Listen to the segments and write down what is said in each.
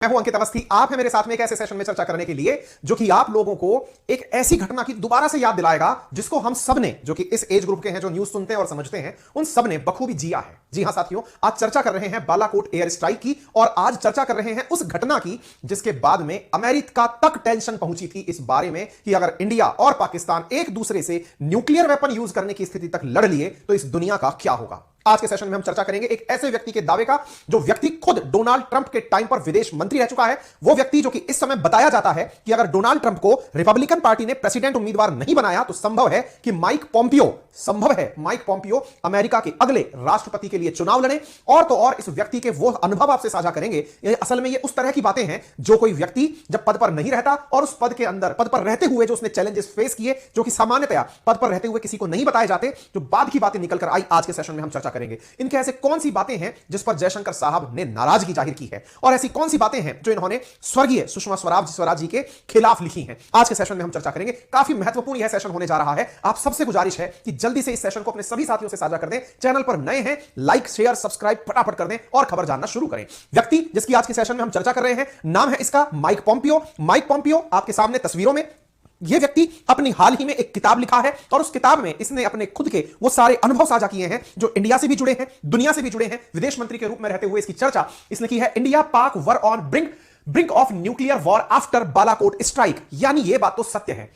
मैं हूं अंकित अवस्थी। आप हैं मेरे साथ में एक ऐसे सेशन में चर्चा करने के लिए जो कि आप लोगों को एक ऐसी घटना की दोबारा से याद दिलाएगा जिसको हम सब ने, जो कि इस एज ग्रुप के हैं, जो न्यूज सुनते हैं और समझते हैं, उन सब ने बखूबी जिया है। जी हां साथियों, आज चर्चा कर रहे हैं बालाकोट एयर स्ट्राइक की और आज चर्चा कर रहे हैं उस घटना की जिसके बाद में अमेरिका तक टेंशन पहुंची थी इस बारे में कि अगर इंडिया और पाकिस्तान एक दूसरे से न्यूक्लियर वेपन यूज करने की स्थिति तक लड़ लिए तो इस दुनिया का क्या होगा। आज के सेशन में हम चर्चा करेंगे एक ऐसे व्यक्ति के दावे का जो व्यक्ति खुद डोनाल्ड ट्रंप के टाइम पर विदेश मंत्री रह चुका है। वो व्यक्ति जो कि इस समय बताया जाता है कि अगर डोनाल्ड ट्रंप को रिपब्लिकन पार्टी ने प्रेसिडेंट उम्मीदवार नहीं बनाया तो संभव है कि माइक पॉम्पियो अमेरिका के अगले राष्ट्रपति के लिए चुनाव लड़े। और तो और इस व्यक्ति के वो अनुभव आपसे साझा करेंगे। असल में ये उस तरह की बातें हैं जो कोई व्यक्ति जब पद पर नहीं रहता और उस पद के अंदर, पद पर रहते हुए जो उसने चैलेंजेस फेस किए, जो कि सामान्यतया पद पर रहते हुए किसी को नहीं बताए जाते, जो बाद की बातें निकलकर आई, आज के सेशन में हम चर्चा करेंगे। इनके ऐसे कौन सी बातें हैं जिस पर जयशंकर साहब ने नाराजगी जाहिर की है और ऐसी कौन सी बातें हैं जो इन्होंने स्वर्गीय सुषमा स्वराज जी के खिलाफ लिखी हैं। आज के सेशन में हम चर्चा करेंगे। काफी महत्वपूर्ण यह सेशन होने जा रहा है। आप सबसे गुजारिश है कि जल्दी से इस सेशन को अपने सभी साथियों से साझा कर दें। चैनल पर नए हैं, लाइक शेयर सब्सक्राइब फटाफट कर दें और खबर जानना शुरू करें। व्यक्ति जिसकी आज के सेशन में हम चर्चा कर रहे हैं, नाम है इसका माइक पॉम्पियो। आपके सामने तस्वीरों में यह व्यक्ति अपनी हाल ही में एक किताब लिखा है और उस किताब में इसने अपने खुद के वो सारे अनुभव साझा किए हैं जो इंडिया से भी जुड़े हैं, दुनिया से भी जुड़े हैं। विदेश मंत्री के रूप में रहते हुए इसकी चर्चा इसने की है। India Pak were on brink of nuclear war after Balakot strike. यानी यह बात तो सत्य है।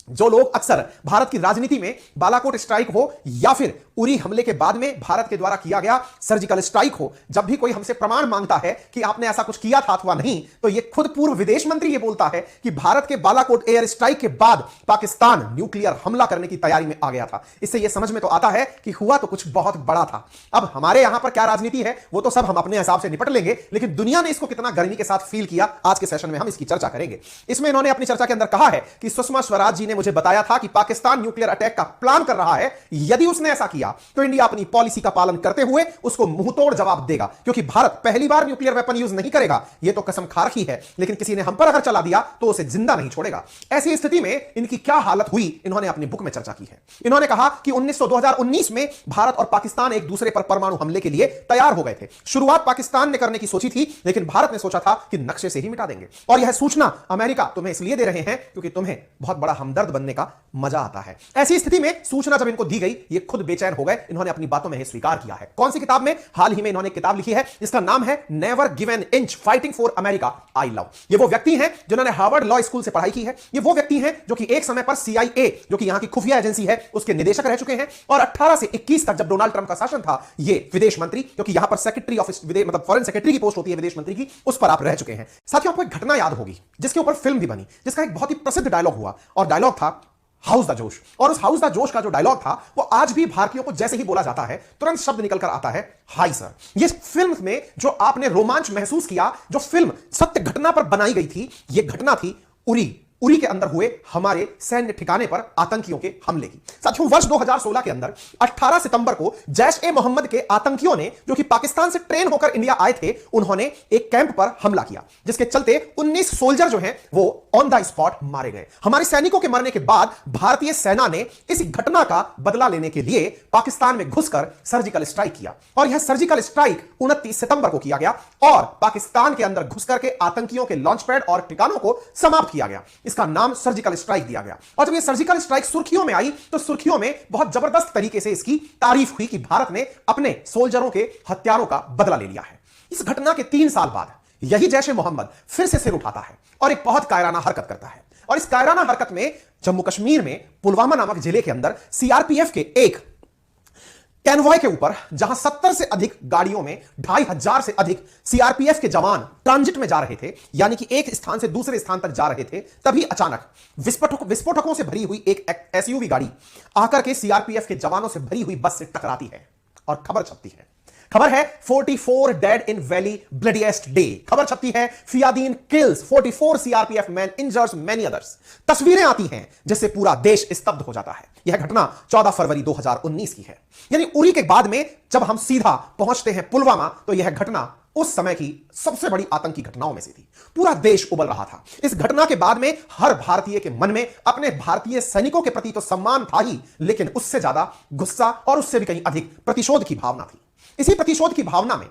जो लोग अक्सर भारत की राजनीति में बालाकोट स्ट्राइक हो या फिर उरी हमले के बाद में भारत के द्वारा किया गया सर्जिकल स्ट्राइक हो, जब भी कोई हमसे प्रमाण मांगता है कि आपने ऐसा कुछ किया था अथवा नहीं, तो यह खुद पूर्व विदेश मंत्री यह बोलता है कि भारत के बालाकोट एयर स्ट्राइक के बाद पाकिस्तान न्यूक्लियर हमला करने की तैयारी में आ गया था। इससे यह समझ में तो आता है कि हुआ तो कुछ बहुत बड़ा था। अब हमारे यहां पर क्या राजनीति है वो तो सब हम अपने हिसाब से निपट लेंगे, लेकिन दुनिया ने इसको कितना गर्मी के साथ फील किया, आज के सेशन में हम इसकी चर्चा करेंगे। इसमें इन्होंने अपनी चर्चा के अंदर कहा है कि सुषमा स्वराज जी ने मुझे बताया था कि पाकिस्तान न्यूक्लियर अटैक का प्लान कर रहा है। यदि उसने ऐसा किया तो इंडिया अपनी पॉलिसी का पालन करते हुए उसको मुंहतोड़ जवाब देगा, क्योंकि भारत पहली बार न्यूक्लियर वेपन यूज नहीं करेगा। यह तो कसम खा रखी है, लेकिन किसी ने हम पर अगर चला दिया तो उसे जिंदा नहीं छोड़ेगा। ऐसी स्थिति में इनकी क्या हालत हुई, इन्होंने अपनी बुक में चर्चा की है। इन्होंने कहा कि 2019 में भारत और पाकिस्तान एक दूसरे पर परमाणु हमले के लिए तैयार हो गए थे। शुरुआत पाकिस्तान ने करने की सोची थी, लेकिन भारत ने सोचा था कि नक्शे से ही मिटा देंगे। और यह सूचना अमेरिका तुम्हें इसलिए दे रहे हैं क्योंकि तुम्हें बहुत बड़ा हमदर्द बनने का मजा आता है। ऐसी स्थिति में सूचना जब इनको दी गई, ये खुद बेचैन हो गए। इन्होंने अपनी बातों में स्वीकार किया है। कौन सी किताब में? हाल ही में इन्होंने किताब लिखी है, इसका नाम है never give an inch fighting for America I love. ये वो व्यक्ति हैं जिन्होंने हार्वर्ड लॉ स्कूल से पढ़ाई की है। ये वो व्यक्ति हैं जो कि एक समय पर CIA, जो कि यहां की खुफिया एजेंसी है, उसके निदेशक रह चुके हैं और 18 से 21 तक जब डोनाल्ड ट्रंप का शासन था, ये विदेश मंत्री, क्योंकि यहां पर सेक्रेटरी ऑफ मतलब फॉरेन सेक्रेटरी की पोस्ट होती है विदेश मंत्री की, उस पर आप रह चुके हैं। साथियों, आपको एक घटना याद होगी जिसके ऊपर फिल्म भी बनी, जिसका एक बहुत ही प्रसिद्ध डायलॉग हुआ और डायलॉग था हाउस द जोश। और उस हाउस द जोश का जो डायलॉग था वो आज भी भारतीयों को जैसे ही बोला जाता है तुरंत शब्द निकलकर आता है, हाय सर। ये फिल्म में जो आपने रोमांच महसूस किया, जो फिल्म सत्य घटना पर बनाई गई थी, ये घटना थी उरी के अंदर हुए हमारे सैन्य ठिकाने पर आतंकियों के हमले की। साथियों, वर्ष 2016 के अंदर 18 सितंबर को जैश-ए-मोहम्मद के आतंकियों ने, जो कि पाकिस्तान से ट्रेन होकर इंडिया आए थे, उन्होंने एक कैंप पर हमला किया, जिसके चलते 19 सोल्जर जो हैं वो ऑन द स्पॉट मारे गए। हमारे सैनिकों के मरने के बाद भारतीय सेना ने इस घटना का बदला लेने के लिए पाकिस्तान में घुसकर सर्जिकल स्ट्राइक किया और यह सर्जिकल स्ट्राइक 29 सितंबर को किया गया और पाकिस्तान के अंदर घुसकर के आतंकियों के लॉन्च पैड और ठिकानों को समाप्त किया गया। इसका नाम सर्जिकल स्ट्राइक दिया गया। और जब यह सर्जिकल स्ट्राइक सुर्खियों में आई तो सुर्खियों में बहुत जबरदस्त तरीके से इसकी तारीफ हुई कि भारत ने अपने सोल्जरों के हत्यारों का बदला ले लिया है। इस घटना के 3 साल बाद यही जैश-ए-मोहम्मद फिर से सिर उठाता है और एक बहुत कायराना हरकत करता है। और इस कायराना हरकत में जम्मू कश्मीर में पुलवामा नामक जिले के अंदर CRPF के एक कैनवॉय के ऊपर, जहां 70 से अधिक गाड़ियों में 2500 से अधिक CRPF के जवान ट्रांजिट में जा रहे थे, यानी कि एक स्थान से दूसरे स्थान तक जा रहे थे, तभी अचानक विस्फोटकों से भरी हुई एक SUV गाड़ी आकर के CRPF के जवानों से भरी हुई बस से टकराती है और खबर छपती है। खबर है 44 dead in valley bloodiest day. खबर छपती है फियादीन kills 44 CRPF man injures many others. तस्वीरें आती हैं जिससे पूरा देश स्तब्ध हो जाता है। यह घटना 14 फरवरी 2019 की है। यानी उरी के बाद में जब हम सीधा पहुंचते हैं पुलवामा, तो यह घटना उस समय की सबसे बड़ी आतंकी घटनाओं में से थी। पूरा देश उबल रहा था। इस घटना के बाद में हर भारतीय के मन में अपने भारतीय सैनिकों के प्रति तो सम्मान था ही, लेकिन उससे ज्यादा गुस्सा और उससे भी कहीं अधिक प्रतिशोध की भावना थी। इसी प्रतिशोध की भावना में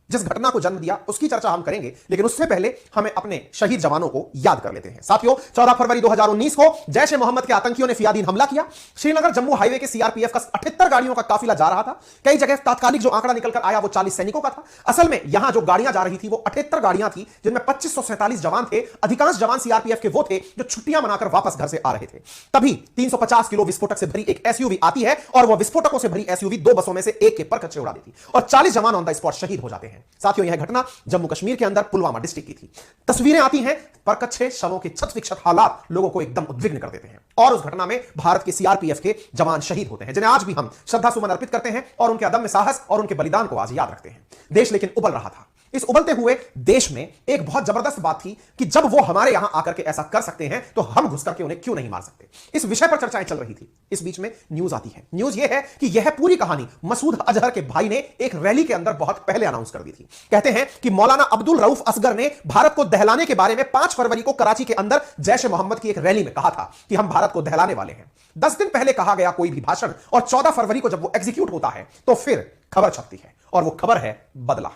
जिस घटना को जन्म दिया उसकी चर्चा हम करेंगे, लेकिन उससे पहले हमें अपने शहीद जवानों को याद कर लेते हैं। साथियों, 14 फरवरी 2019 को जैश ए मोहम्मद के आतंकियों ने फियादीन हमला किया। श्रीनगर जम्मू हाईवे के सीआरपीएफ का 78 गाड़ियों का काफिला जा रहा था। कई जगह तात्कालिक जो आंकड़ा निकलकर आया वो 40 सैनिकों का था। असल में यहां जो गाड़ियां जा रही थी वो 78 गाड़ियां थी, जिनमें 2547 जवान थे। अधिकांश जवान सीआरपीएफ के वो थे जो छुट्टियां मनाकर वापस घर से आ रहे थे। तभी 350 किलो विस्फोटक से भरी एक एसयूवी आती है और वह विस्फोटकों से भरी एसयूवी 2 बसों में से एक के पर कच्चे उड़ा देती और 40 जवान ऑन द स्पॉट शहीद हो जाते हैं। साथियों, यह घटना जम्मू कश्मीर के अंदर पुलवामा डिस्ट्रिक्ट की थी। तस्वीरें आती हैं, परकच्चे शवों के छत विक्षत हालात लोगों को एकदम उद्विग्न कर देते हैं और उस घटना में भारत के सीआरपीएफ के जवान शहीद होते हैं, जिन्हें आज भी हम श्रद्धा सुमन अर्पित करते हैं और उनके अदम्य साहस और उनके बलिदान को आज याद रखते हैं। देश लेकिन उबल रहा था। इस उबलते हुए देश में एक बहुत जबरदस्त बात थी कि जब वो हमारे यहां आकर के ऐसा कर सकते हैं तो हम घुस करके उन्हें क्यों नहीं मार सकते। इस विषय पर चर्चाएं चल रही थी। इस बीच में न्यूज आती है। न्यूज ये है कि यह पूरी कहानी मसूद अजहर के भाई ने एक रैली के अंदर बहुत पहले अनाउंस कर दी थी। कहते हैं कि मौलाना अब्दुल रऊफ असगर ने भारत को दहलाने के बारे में 5 फरवरी को कराची के अंदर जैश ए मोहम्मद की एक रैली में कहा था कि हम भारत को दहलाने वाले हैं। 10 दिन पहले कहा गया कोई भी भाषण और 14 फरवरी को जब वो एग्जीक्यूट होता है तो फिर खबर छपती है और वो खबर है बदला।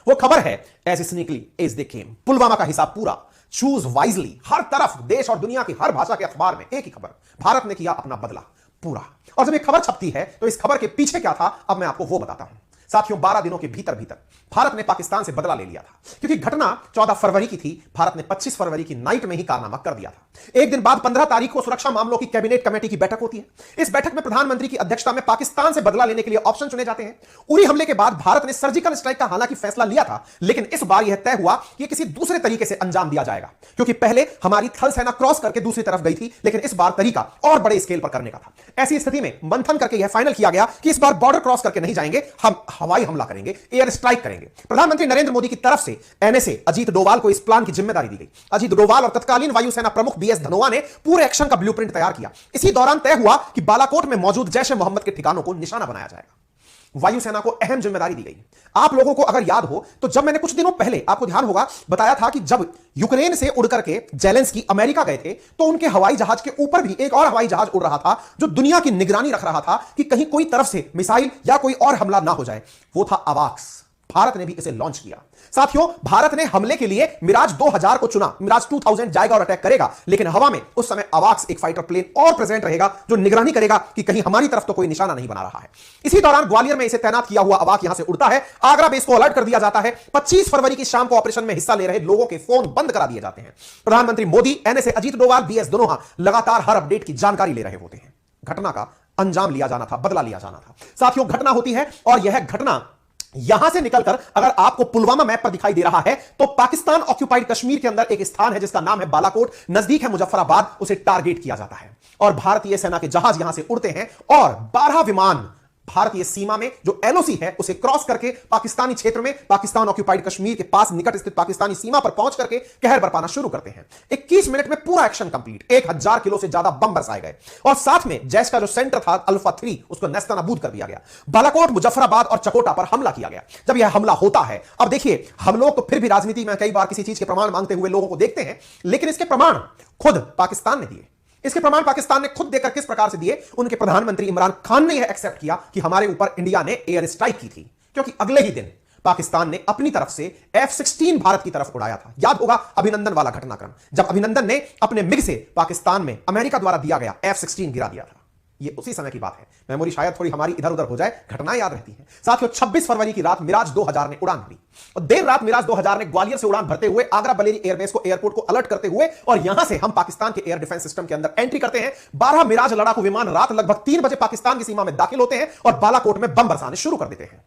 वो खबर है एज स्नीकली एज दे केम। पुलवामा का हिसाब पूरा, चूज वाइजली। हर तरफ देश और दुनिया की हर भाषा के अखबार में एक ही खबर, भारत ने किया अपना बदला पूरा। और जब ये खबर छपती है तो इस खबर के पीछे क्या था, अब मैं आपको वो बताता हूं। साथियों, 12 दिनों के भीतर भीतर भारत ने पाकिस्तान से बदला ले लिया था, क्योंकि घटना 14 फरवरी की थी। भारत ने 25 फरवरी की नाइट में ही कारनामा कर दिया था। एक दिन बाद 15 तारीख को सुरक्षा मामलों की कैबिनेट कमेटी की बैठक होती है। इस बैठक में प्रधानमंत्री की अध्यक्षता में पाकिस्तान से बदला लेने के लिए ऑप्शन चुने जाते हैं। उरी हमले के बाद भारत ने सर्जिकल स्ट्राइक का हालांकि फैसला लिया था, लेकिन इस बार यह तय हुआ कि किसी दूसरे तरीके से अंजाम दिया जाएगा, क्योंकि पहले हमारी थल सेना क्रॉस करके दूसरी तरफ गई थी, लेकिन इस बार तरीका और बड़े स्केल पर करने का था। ऐसी स्थिति में मंथन करके यह फाइनल किया गया कि इस बार बॉर्डर क्रॉस करके नहीं जाएंगे, हम हवाई हमला करेंगे, एयर स्ट्राइक करेंगे। प्रधानमंत्री नरेंद्र मोदी की तरफ से एनएसए अजीत डोवाल को इस प्लान की जिम्मेदारी दी गई। अजीत डोवाल और तत्कालीन वायुसेना प्रमुख बीएस धनोआ ने पूरे एक्शन का ब्लूप्रिंट तैयार किया। इसी दौरान तय हुआ कि बालाकोट में मौजूद जैश ए मोहम्मद के ठिकानों को निशाना बनाया जाएगा। वायुसेना को अहम जिम्मेदारी दी गई। आप लोगों को अगर याद हो तो जब मैंने कुछ दिनों पहले, आपको ध्यान होगा, बताया था कि जब यूक्रेन से उड़ करके जेलेंस्की अमेरिका गए थे तो उनके हवाई जहाज के ऊपर भी एक और हवाई जहाज उड़ रहा था जो दुनिया की निगरानी रख रहा था कि कहीं कोई तरफ से मिसाइल या कोई और हमला ना हो जाए। वो था अवाक्स। भारत ने भी इसे लॉन्च किया। साथियों, भारत ने हमले के लिए मिराज 2000 को चुना। मिराज 2000 जाएगा और अटैक करेगा, लेकिन हवा में उस समय अवाक्स एक फाइटर प्लेन और प्रेजेंट रहेगा जो निगरानी करेगा कि कहीं हमारी तरफ तो कोई निशाना नहीं बना रहा है। इसी दौरान ग्वालियर में इसे तैनात किया हुआ अवाक यहां से उड़ता है। आगरा बेस को अलर्ट कर दिया जाता है। 25 फरवरी की शाम को ऑपरेशन में हिस्सा ले रहे लोगों के फोन बंद करा दिए जाते हैं। प्रधानमंत्री मोदी, एनएसए अजीत डोवाल, बीएस धनोआ लगातार हर अपडेट की जानकारी ले रहे होते हैं। घटना का अंजाम लिया जाना था, बदला लिया जाना था। साथियों, घटना होती है और यह घटना यहां से निकलकर अगर आपको पुलवामा मैप पर दिखाई दे रहा है तो पाकिस्तान ऑक्यूपाइड कश्मीर के अंदर एक स्थान है जिसका नाम है बालाकोट, नजदीक है मुजफ्फराबाद। उसे टारगेट किया जाता है और भारतीय सेना के जहाज यहां से उड़ते हैं और 12 विमान भारतीय सीमा में जो एलओसी है उसे क्रॉस करके पाकिस्तानी क्षेत्र में, पाकिस्तान ऑक्यूपाइड कश्मीर के पास निकट स्थित पाकिस्तानी सीमा पर पहुंच करके कहर बरपाना शुरू करते हैं। 21 मिनट में पूरा एक्शन कंप्लीट। 1000 किलो से ज्यादा बम बरसाए गए और साथ में जैश का जो सेंटर था अल्फा 3 उसको नेस्तनाबूद कर दिया गया। बालाकोट, मुजफ्फराबाद और चकोटा पर हमला किया गया। जब यह हमला होता है, अब देखिए, हम लोग तो फिर भी राजनीति में कई बार किसी चीज के प्रमाण मांगते हुए लोगों को देखते हैं, लेकिन इसके प्रमाण खुद पाकिस्तान ने दिए। इसके प्रमाण पाकिस्तान ने खुद देकर किस प्रकार से दिए? उनके प्रधानमंत्री इमरान खान ने यह एक्सेप्ट किया कि हमारे ऊपर इंडिया ने एयर स्ट्राइक की थी, क्योंकि अगले ही दिन पाकिस्तान ने अपनी तरफ से F-16 भारत की तरफ उड़ाया था। याद होगा अभिनंदन वाला घटनाक्रम, जब अभिनंदन ने अपने मिग से पाकिस्तान में अमेरिका द्वारा दिया गया F-16 गिरा दिया था। ये उसी समय की बात है। मेमोरी शायद थोड़ी हमारी इधर उधर हो जाए, घटनाएं याद रहती हैं। साथियों, 26 फरवरी की रात मिराज 2000 ने उड़ान भरी और देर रात मिराज 2000 ने ग्वालियर से उड़ान भरते हुए आगरा बलेरी एयरबेस को, एयरपोर्ट को अलर्ट करते हुए और यहां से हम पाकिस्तान के एयर डिफेंस सिस्टम के अंदर एंट्री करते हैं। 12 मिराज लड़ाकू विमान रात लगभग 3 बजे पाकिस्तान की सीमा में दाखिल होते हैं और बालाकोट में बम बरसाने शुरू कर देते हैं।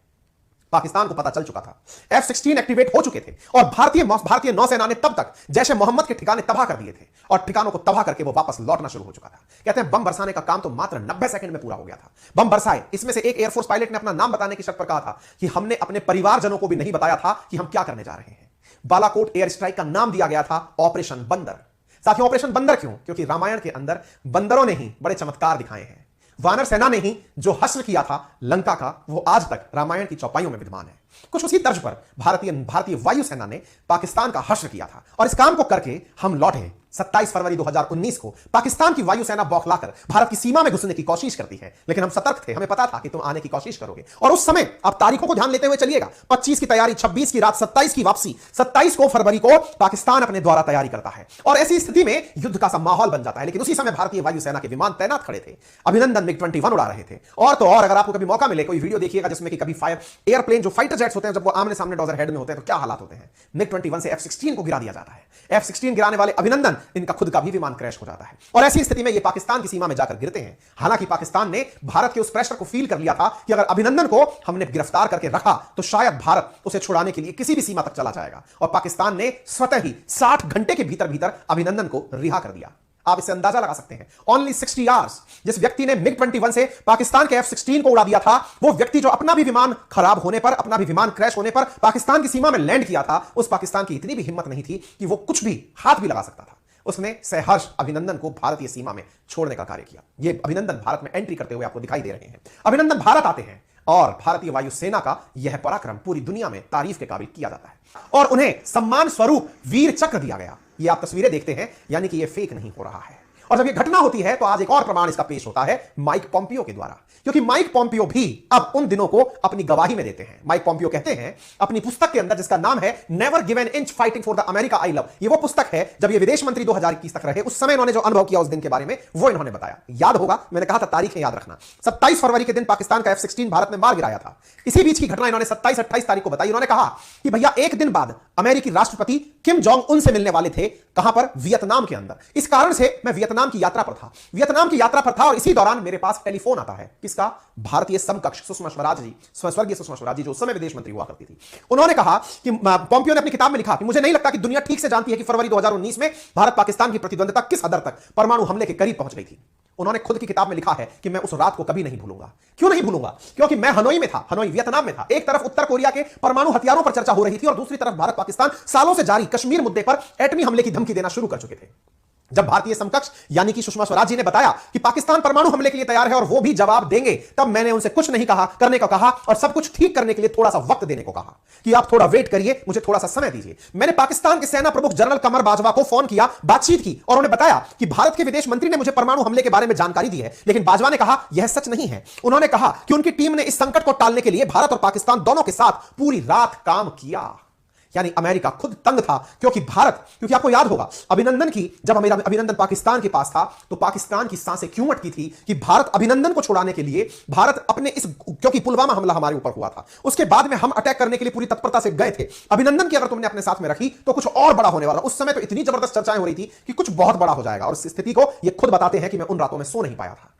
पाकिस्तान को पता चल चुका था, F-16 एक्टिवेट हो चुके थे और भारतीय नौसेना ने तब तक जैश ए मोहम्मद के ठिकाने तबाह कर दिए थे और ठिकानों को तबाह करके वो वापस लौटना शुरू हो चुका था। कहते हैं बम बरसाने का काम तो मात्र 90 सेकंड में पूरा हो गया था। बम बरसाए, इसमें से एक एयरफोर्स पायलट ने अपना नाम बताने की शर्त पर कहा था कि हमने अपने परिवारजनों को भी नहीं बताया था कि हम क्या करने जा रहे हैं। बालाकोट एयर स्ट्राइक का नाम दिया गया था ऑपरेशन बंदर। साथियों, ऑपरेशन बंदर क्यों? क्योंकि रामायण के अंदर बंदरों ने ही बड़े चमत्कार दिखाए हैं। वानर सेना ने ही जो हश्र किया था लंका का, वो आज तक रामायण की चौपाइयों में विद्यमान है। कुछ उसी तर्ज पर भारतीय वायुसेना ने पाकिस्तान का हश्र किया था और इस काम को करके हम लौटे 27 फरवरी 2019 को पाकिस्तान की वायुसेना बौखलाकर भारत की सीमा में घुसने की कोशिश करती है, लेकिन हम सतर्क थे, हमें पता था कि तुम आने की कोशिश करोगे। और उस समय आप तारीखों को ध्यान लेते हुए चलिएगा, 25 की तैयारी, 26 की रात, 27 की वापसी, 27 को फरवरी को पाकिस्तान अपने द्वारा तैयारी करता है और ऐसी स्थिति में युद्ध का सा माहौल बन जाता है। लेकिन उसी समय भारतीय वायुसेना के विमान तैनात खड़े थे, अभिनंदन MiG-21 उड़ा रहे थे। और तो और अगर आपको कभी मौका मिले, कोई वीडियो देखिएगा जिसमें कि कभी फायर एयरप्लेन जो फाइटर जेट्स होते हैं, जब वो आमने सामने डॉजर हेड में होते हैं तो क्या हालात होते हैं। MiG-21 से F-16 को गिरा दिया जाता है। F-16 गिराने वाले अभिनंदन, इनका खुद का भी विमान क्रैश हो जाता है और ऐसी स्थिति में ये पाकिस्तान की सीमा में जाकर गिरते हैं। हालांकि पाकिस्तान ने भारत के उस प्रेशर को फील कर लिया था कि अगर अभिनंदन को हमने गिरफ्तार करके रखा तो शायद भारत उसे छुड़ाने के लिए किसी भी सीमा तक चला जाएगा, और पाकिस्तान ने स्वतः ही 60 घंटे के भीतर भीतर अभिनंदन को रिहा कर दिया। आप इससे अंदाजा लगा सकते हैं, ओनली 60 आवर्स। जिस व्यक्ति ने MiG-21 से पाकिस्तान के F-16 को उड़ा दिया था, वो व्यक्ति जो अपना भी विमान खराब होने पर, अपना भी विमान क्रैश होने पर पाकिस्तान की सीमा में लैंड किया था, उस पाकिस्तान की इतनी भी हिम्मत नहीं थी कि वो कुछ भी हाथ भी लगा सकता था। उसने सहर्ष अभिनंदन को भारतीय सीमा में छोड़ने का कार्य किया। ये अभिनंदन भारत में एंट्री करते हुए आपको दिखाई दे रहे हैं। अभिनंदन भारत आते हैं और भारतीय वायुसेना का यह पराक्रम पूरी दुनिया में तारीफ के काबिल किया जाता है और उन्हें सम्मान स्वरूप वीर चक्र दिया गया। ये आप तस्वीरें देखते हैं, यानी कि ये फेक नहीं हो रहा है। और जब ये घटना होती है तो आज एक और प्रमाण इसका पेश होता है माइक पॉम्पियो के द्वारा, क्योंकि माइक पॉम्पियो भी अब उन दिनों को अपनी गवाही में देते हैं। माइक पॉम्पियो कहते हैं अपनी पुस्तक के अंदर, जिसका नाम है never give an inch fighting for the America I love, ये वो पुस्तक है जब ये विदेश मंत्री 2021 तक रहे, उस समय इन्होंने जो अनुभव किया उस दिन के बारे में वो इन्होंने बताया। याद होगा, मैंने कहा था तारीखें याद रखना। 27 फरवरी के दिन पाकिस्तान का F-16 भारत ने मार गिराया था। इसी बीच की घटना इन्होंने 27-28 तारीख को बताई। इन्होंने कहा कि भैया एक दिन बाद अमेरिकी राष्ट्रपति किम जोंग उन से मिलने वाले थे। कहां पर? वियतनाम के अंदर। इस कारण से मैं वियतनाम की यात्रा पर था, और इसी दौरान मेरे पास टेलीफोन आता है। किसका? भारतीय समकक्ष सुषमा स्वराज जी, स्वर्गीय सुषमा स्वराज जी, जो उस समय विदेश मंत्री हुआ करती थी। उन्होंने कहा कि पॉम्पियो ने अपनी किताब में लिखा कि मुझे नहीं लगता कि दुनिया ठीक से जानती है कि फरवरी 2019 में भारत पाकिस्तान की प्रतिद्वंद्विता किस हद तक परमाणु हमले के करीब पहुंच गई थी। उन्होंने खुद की किताब में लिखा है कि मैं उस रात को कभी नहीं भूलूंगा। क्यों नहीं भूलूंगा? क्योंकि मैं हनोई में था, हनोई वियतनाम में था। एक तरफ उत्तर कोरिया के परमाणु हथियारों पर चर्चा हो रही थी और दूसरी तरफ भारत पाकिस्तान सालों से जारी कश्मीर मुद्दे पर एटमी हमले की धमकी देना शुरू कर चुके थे। जब भारतीय समकक्ष यानी कि सुषमा स्वराज जी ने बताया कि पाकिस्तान परमाणु हमले के लिए तैयार है और वो भी जवाब देंगे, तब मैंने उनसे कुछ नहीं कहा, करने को कहा और सब कुछ ठीक करने के लिए थोड़ा सा वक्त देने को कहा कि आप थोड़ा वेट करिए, मुझे थोड़ा सा समय दीजिए। मैंने पाकिस्तान के सेना प्रमुख जनरल कमर बाजवा को फोन किया, बातचीत की और उन्हें बताया कि भारत के विदेश मंत्री ने मुझे परमाणु हमले के बारे में जानकारी दी है, लेकिन बाजवा ने कहा यह सच नहीं है। उन्होंने कहा कि उनकी टीम ने इस संकट को टालने के लिए भारत और पाकिस्तान दोनों के साथ पूरी रात काम किया। यानी अमेरिका खुद तंग था, क्योंकि आपको याद होगा अभिनंदन की, जब अभिनंदन पाकिस्तान के पास था तो पाकिस्तान की सांसें क्यों अटकी थी कि भारत अभिनंदन को छुड़ाने के लिए, भारत अपने इस, क्योंकि पुलवामा हमला हमारे ऊपर हुआ था, उसके बाद में हम अटैक करने के लिए पूरी तत्परता से गए थे। अभिनंदन की अगर तुमने अपने साथ में रखी तो कुछ और बड़ा होने वाला। उस समय तो इतनी जबरदस्त चर्चाएं हो रही थी कि कुछ बहुत बड़ा हो जाएगा, और इस स्थिति को ये खुद बताते हैं कि मैं उन रातों में सो नहीं पाया था।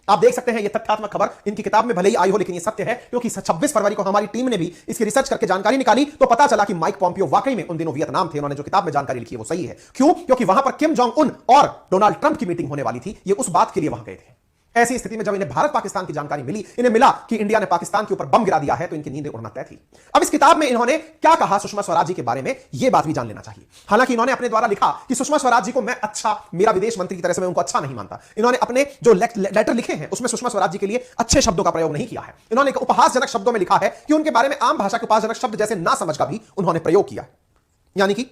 आप देख सकते हैं ये तथ्यात्मक खबर इनकी किताब में भले ही आई हो, लेकिन ये सत्य है, क्योंकि 26 फरवरी को हमारी टीम ने भी इसकी रिसर्च करके जानकारी निकाली तो पता चला कि माइक पॉम्पियो वाकई में उन दिनों वियतनाम थे। उन्होंने जो किताब में जानकारी लिखी है वो सही है। क्यों? क्योंकि वहां पर किम जोंग उन और डोनाल्ड ट्रंप की मीटिंग होने वाली थी। ये उस बात के लिए वहां गए थे। ऐसी स्थिति में जब इन्हें भारत पाकिस्तान की जानकारी मिली, इन्हें मिला कि इंडिया ने पाकिस्तान के ऊपर बम गिरा दिया है, तो इनकी नींदें उड़ना तय थी। अब इस किताब में इन्होंने क्या कहा सुषमा स्वराज जी के बारे में, यह बात भी जान लेना चाहिए। हालांकि इन्होंने अपने द्वारा लिखा कि सुषमा स्वराज जी को मैं मेरा विदेश मंत्री की तरह से मैं उनको अच्छा नहीं मानता। इन्होंने अपने जो लेटर लिखे हैं उसमें सुषमा स्वराज जी के लिए अच्छे शब्दों का प्रयोग नहीं किया है। इन्होंने एक उपहासजनक शब्दों में लिखा है कि उनके बारे में आम भाषा के उपहासजनक शब्द जैसे ना समझ का भी उन्होंने प्रयोग किया। यानी कि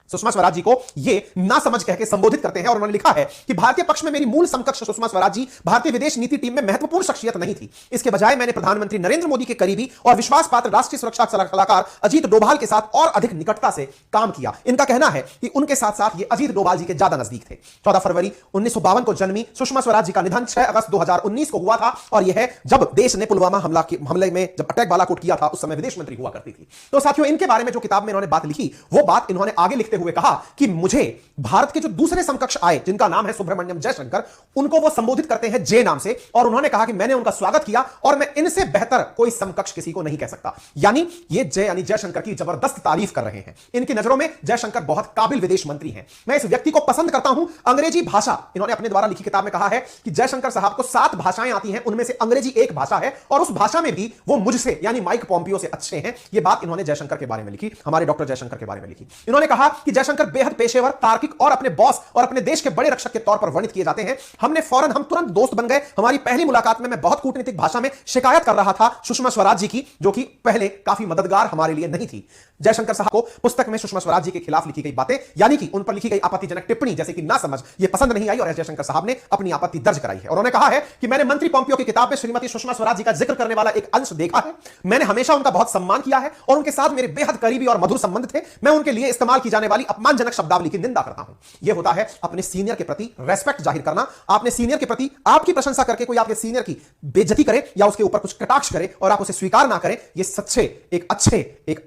सुषमा स्वराज जी को ये ना समझ कहकर संबोधित करते हैं, और उन्होंने लिखा है कि भारतीय पक्ष में मेरी मूल समकक्ष सुषमा स्वराज जी भारतीय विदेश नीति टीम में महत्वपूर्ण शख्सियत नहीं थी। इसके बजाय मैंने प्रधानमंत्री नरेंद्र मोदी के करीबी और विश्वास पात्र राष्ट्रीय सुरक्षा सलाहकार अजीत डोभाल के साथ और अधिक निकटता से काम किया। इनका कहना है कि उनके साथ साथ ये अजीत डोभाल जी के ज्यादा नजदीक थे। 14 फरवरी 1952 को जन्मी सुषमा स्वराज जी का निधन 6 अगस्त 2019 को हुआ था, और यह है जब देश ने पुलवामा हमले में जब अटैक बालाकोट किया था, उस समय विदेश मंत्री हुआ करती थी। तो साथियों, इनके बारे में जो किताब में इन्होंने बात लिखी वो बात इन्होंने आगे लिखते हुए कहा कि मुझे भारत के जो दूसरे समकक्ष आए, जिनका नाम है सुब्रमण्यम जयशंकर, उनको वो संबोधित करते हैं जे नाम से, और उन्होंने कहा कि मैंने उनका स्वागत किया और मैं इनसे बेहतर कोई समकक्ष किसी को नहीं कह सकता। यानी ये जयशंकर की जबरदस्त तारीफ कर रहे हैं। इनकी नजरों में जयशंकर बहुत काबिल विदेश मंत्री हैं। मैं इस व्यक्ति को पसंद करता हूं। अंग्रेजी भाषा, इन्होंने अपने द्वारा लिखी किताब में कहा है कि जयशंकर साहब को 7 भाषाएं आती हैं, उनमें से अंग्रेजी एक भाषा है, और उस भाषा में भी वो मुझसे यानी माइक पॉम्पियो से अच्छे हैं। ये बात इन्होंने जयशंकर के बारे में लिखी, हमारे डॉक्टर जयशंकर के बारे में लिखी। इन्होंने कहा कि जयशंकर बेहद पेशेवर, तार्किक और अपने बॉस और अपने देश के बड़े रक्षक के तौर पर वर्णित किए जाते हैं। हम तुरंत दोस्त बन गए। हमारी पहली मुलाकात में मैं बहुत कूटनीतिक भाषा में शिकायत कर रहा था सुषमा स्वराज जी की, जो कि पहले काफी मददगार हमारे लिए नहीं थी। जयशंकर साहब को पुस्तक में सुषमा स्वराज जी के खिलाफ लिखी गई बातें, यानी कि उन पर लिखी गई आपत्तिजनक टिप्पणी जैसे कि ना समझ, ये पसंद नहीं आई और एस जयशंकर साहब ने अपनी आपत्ति दर्ज कराई है और उन्होंने कहा है कि मैंने मंत्री पोम्पियो की किताब में श्रीमती सुषमा स्वराज जी का जिक्र करने वाला एक अंश देखा है। मैंने हमेशा उनका बहुत सम्मान किया है और उनके साथ मेरे बेहद करीबी और मधुर संबंध थे। मैं उनके लिए इस्तेमाल की जाने वाली अपमानजनक शब्दावली की निंदा करता हूं। यह होता है अपने सीनियर के प्रति रेस्पेक्ट जाहिर करना। आपने सीनियर के प्रति आपकी प्रशंसा करके कोई आपके सीनियर की बेइज्जती करे या उसके ऊपर कुछ कटाक्ष करे और आप उसे स्वीकार ना करें, यह सच्चे एक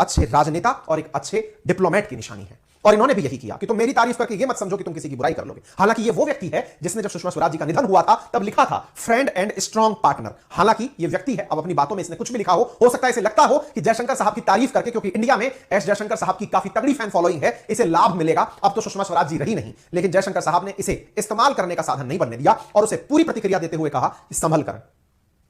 अच्छे राजनेता और एक अच्छे डिप्लोमेट की निशानी है। और इन्होंने भी यही किया कि तुम मेरी तारीफ करके ये मत समझो कि तुम किसी की बुराई कर लोगे। हालांकि ये वो व्यक्ति है जिसने जब सुषमा स्वराज जी का निधन हुआ था तब लिखा था फ्रेंड एंड स्ट्रॉन्ग पार्टनर। हालांकि ये व्यक्ति है, अब अपनी बातों में इसने कुछ भी लिखा हो सकता है इसे लगता हो कि जयशंकर साहब की तारीफ करके, क्योंकि इंडिया में एस जयशंकर साहब की काफी तगड़ी फैन फॉलोइंग है, इसे लाभ मिलेगा। अब तो सुषमा स्वराज जी रही नहीं, लेकिन जयशंकर साहब ने इसे इस्तेमाल करने का साधन नहीं बनने दिया और उसे पूरी प्रतिक्रिया देते हुए कहा कि संभल कर,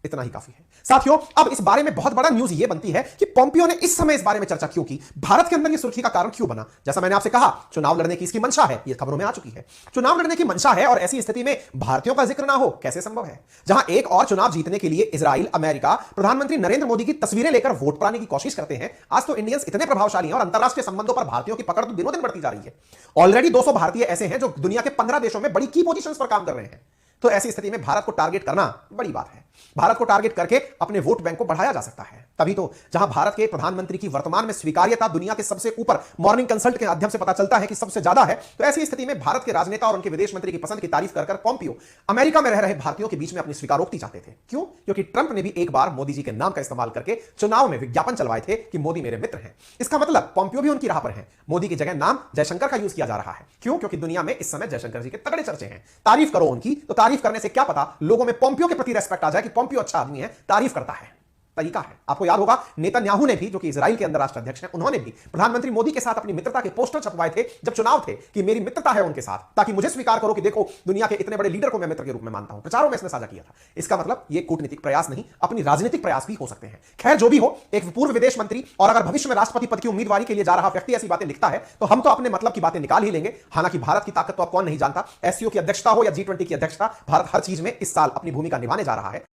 इतना ही काफी है। साथियों, अब इस बारे में बहुत बड़ा न्यूज ये बनती है कि पोम्पियो ने इस समय इस बारे में चर्चा क्यों की, भारत के अंदर ये सुर्खी का कारण क्यों बना। जैसा मैंने आपसे कहा, चुनाव लड़ने की इसकी मंशा है, ये खबरों में आ चुकी है। चुनाव लड़ने की मंशा है और ऐसी स्थिति में भारतीयों का जिक्र ना हो कैसे संभव है। जहां एक और चुनाव जीतने के लिए इजराइल, अमेरिका, प्रधानमंत्री नरेंद्र मोदी की तस्वीरें लेकर वोट पाने की कोशिश करते हैं, आज तो इंडियंस इतने प्रभावशाली हैं और अंतरराष्ट्रीय संबंधों पर भारतीयों की पकड़ तो दिनों दिन बढ़ती जा रही है। ऑलरेडी 200 भारतीय ऐसे हैं जो दुनिया के 15 देशों में बड़ी की पोजीशंस पर काम कर रहे हैं। तो ऐसी स्थिति में भारत को टारगेट करना बड़ी बात है। भारत को टारगेट करके अपने वोट बैंक को बढ़ाया जा सकता है। तभी तो जहां भारत के प्रधानमंत्री की वर्तमान में स्वीकार्यता दुनिया के सबसे ऊपर मॉर्निंग कंसल्ट के माध्यम से पता चलता है कि सबसे ज्यादा है, तो ऐसी स्थिति में भारत के राजनेता और उनके विदेश मंत्री की पसंद की तारीफ कर पोम्पियो अमेरिका में रह रहे भारतीयों के बीच में अपनी स्वीकारोक्ति चाहते थे। क्यों? क्योंकि ट्रंप ने भी एक बार मोदी जी के नाम का इस्तेमाल करके चुनाव में विज्ञापन चलवाए थे कि मोदी मेरे मित्र हैं। इसका मतलब पोम्पियो भी उनकी राह पर हैं। मोदी की जगह नाम जयशंकर का यूज किया जा रहा है। क्यों? क्योंकि दुनिया में इस समय जयशंकर जी के तगड़े चर्चे हैं। तारीफ करो उनकी, तो तारीफ करने से क्या पता लोगों में पोम्पियो के प्रति रेस्पेक्ट आ जाए कि पोम्पियो अच्छा आदमी है, तारीफ करता है। तरीका है। आपको याद होगा नेतन्याहू ने भी, जो कि इजराइल के अंदर राष्ट्राध्यक्ष हैं, उन्होंने भी प्रधानमंत्री मोदी के साथ अपनी मित्रता के पोस्टर छपवाए थे जब चुनाव थे कि मेरी मित्रता है उनके साथ, ताकि मुझे स्वीकार करो कि देखो दुनिया के इतने बड़े लीडर को मैं मित्र के रूप में मानता हूं। प्रचारों में इसने साझा किया था। इसका मतलब ये कूटनीतिक प्रयास नहीं, अपनी राजनीतिक प्रयास भी हो सकते हैं। खैर, जो भी हो, एक पूर्व विदेश मंत्री और अगर भविष्य में राष्ट्रपति पद की उम्मीदवारी के लिए जा रहा व्यक्ति ऐसी बातें लिखता है तो हम तो अपने मतलब की बातें निकाल ही लेंगे। हालांकि भारत की ताकत तो अब कौन नहीं जानता। एससीओ की अध्यक्षता हो या G20 की अध्यक्षता, भारत हर चीज में इस साल अपनी भूमिका निभाने जा रहा है।